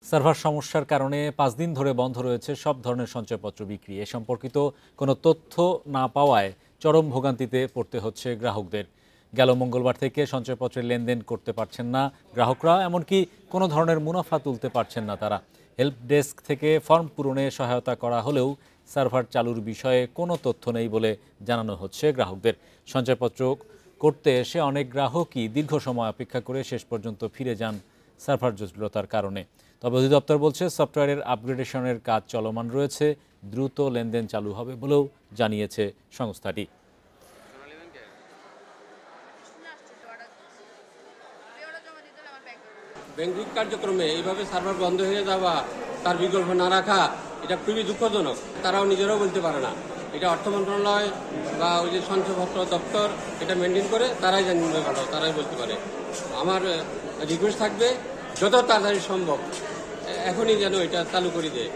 Server সমস্যার কারণে ৫ দিন ধরে বন্ধ রয়েছে সব ধরনের সঞ্চয়পত্র বিক্রি। এ সম্পর্কিত কোনো তথ্য না পাওয়ায় চরম ভোগান্তিতে পড়তে হচ্ছে গ্রাহকদের। গেল মঙ্গলবার থেকে সঞ্চয়পত্রের লেনদেন করতে পারছেন না গ্রাহকরা, এমনকি কোনো ধরনের মুনাফা তুলতে পারছেন না তারা। হেল্প ডেস্ক থেকে ফর্ম পূরণে সহায়তা করা হলেও সার্ভার চালুর বিষয়ে কোনো তথ্য নেই বলে জানানো হচ্ছে গ্রাহকদের। সঞ্চয়পত্র করতে এসে অনেক গ্রাহকই দীর্ঘ সময় অপেক্ষা করে শেষ পর্যন্ত ফিরে যান সার্ভার জটিলতার কারণে। তবে অধিদপ্তর বলছে সফটওয়্যারের আপগ্রেডেশনের কাজ চলমান রয়েছে, দ্রুত লেনদেন চালু হবে বলেও জানিয়েছে সংস্থাটি। ব্যাংকিং কার্যক্রমে এইভাবে সার্ভার বন্ধ হয়ে যাওয়া, তার বিকল্প না রাখা, এটা খুবই দুঃখজনক। তারাও নিজেরাও বলতে পারে না, এটা অর্থ মন্ত্রণালয় বা ওই যে সঞ্চয়পত্র দপ্তর এটা মেনটেন করে, তারাই জানবে ভালো, তারাই বলতে পারে। আমার রিকোয়েস্ট থাকবে যত তাড়াতাড়ি সম্ভব এখনই যেন এটা চালু করে দেয়।